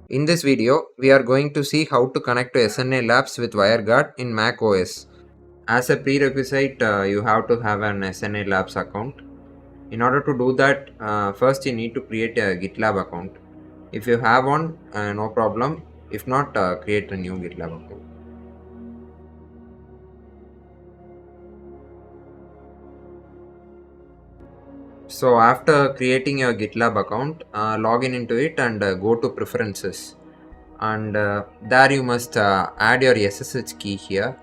In this video, we are going to see how to connect to SNA Labs with WireGuard in macOS. As a prerequisite, you have to have an SNA Labs account. In order to do that, first you need to create a GitLab account. If you have one, no problem. If not, create a new GitLab account. So after creating your GitLab account, log into it and go to preferences. And there you must add your SSH key here.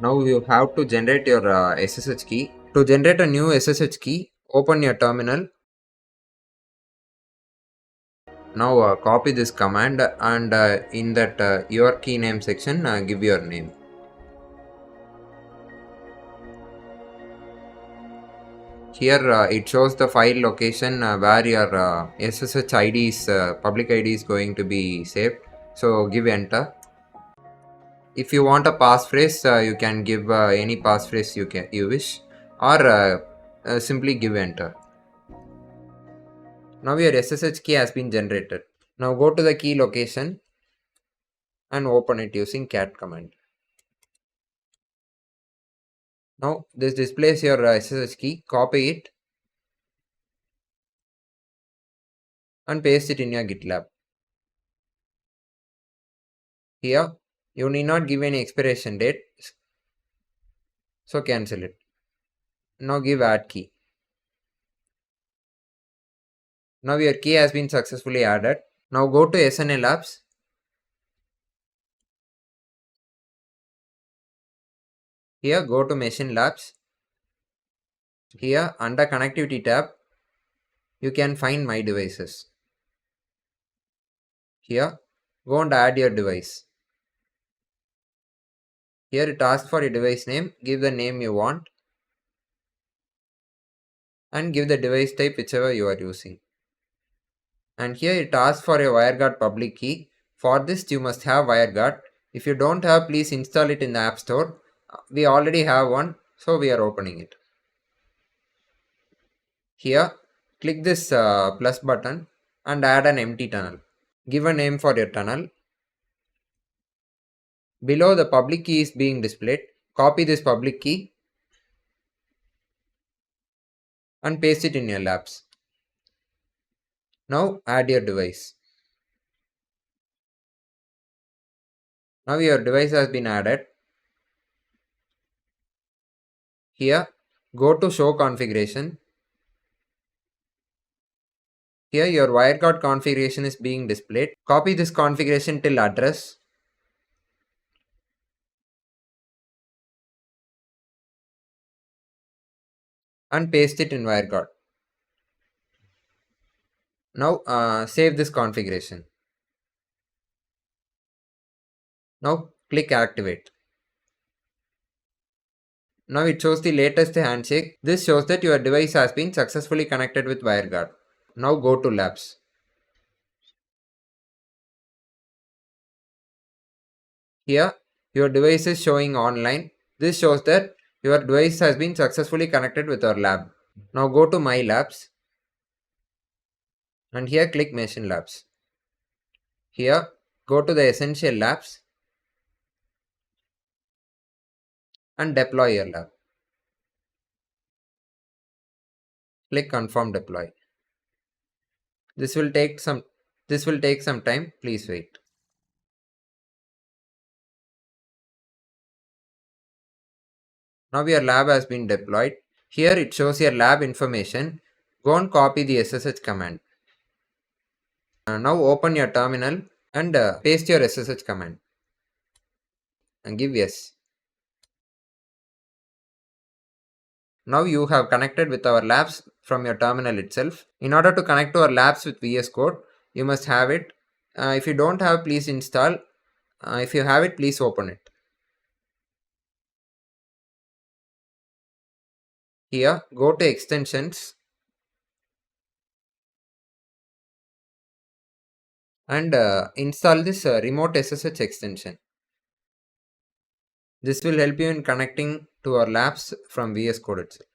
Now you have to generate your SSH key. To generate a new SSH key, open your terminal. Now copy this command and in that your key name section give your name. Here it shows the file location where your SSH ID is public ID is going to be saved. So give enter. If you want a passphrase, you can give any passphrase you wish, or simply give enter. Now your SSH key has been generated. Now go to the key location and open it using cat command. Now this displays your SSH key. Copy it and paste it in your GitLab. Here you need not give any expiration date, so cancel it. Now give add key. Now your key has been successfully added. Now go to SNA Labs. Here go to Machine Labs. Here under Connectivity tab, you can find My Devices. Here go and add your device. Here it asks for your device name. Give the name you want and give the device type whichever you are using. And here it asks for a WireGuard public key. For this you must have WireGuard. If you don't have, please install it in the App Store. We already have one, so we are opening it. Here click this plus button and add an empty tunnel. Give a name for your tunnel. Below the public key is being displayed. Copy this public key and paste it in your labs. Now add your device. Now your device has been added. Here go to show configuration. Here your WireGuard configuration is being displayed. Copy this configuration till address. And paste it in WireGuard. Now save this configuration. Now click activate. Now it shows the latest handshake. This shows that your device has been successfully connected with WireGuard. Now go to labs. Here your device is showing online. This shows that your device has been successfully connected with our lab. Now go to My Labs and here click Machine Labs. Here go to the Essential Labs and deploy your lab. Click Confirm Deploy. This will take some time. Please wait. Now your lab has been deployed. Here it shows your lab information. Go and copy the SSH command. Now open your terminal and paste your SSH command and give yes. Now you have connected with our labs from your terminal itself. In order to connect to our labs with VS Code, you must have it. If you don't have, please install. If you have it, please open it. Here go to extensions and install this remote SSH extension. This will help you in connecting to our labs from VS Code itself.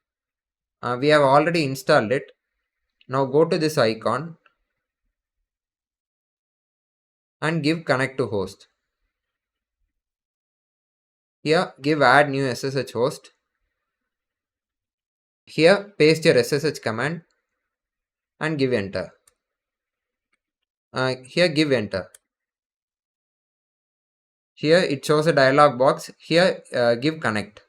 We have already installed it. Now go to this icon and give connect to host. Here give add new SSH host. Here paste your SSH command and give enter. Here give enter. Here it shows a dialog box. Here give connect.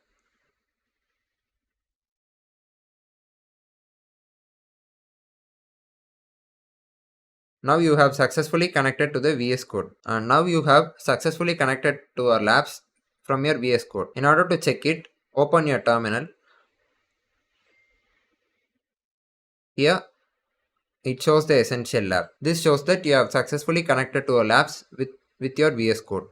Now you have successfully connected to the VS Code. And now you have successfully connected to our labs from your VS Code. In order to check it, open your terminal. Here it shows the Essential Lab. This shows that you have successfully connected to our labs with your VS Code.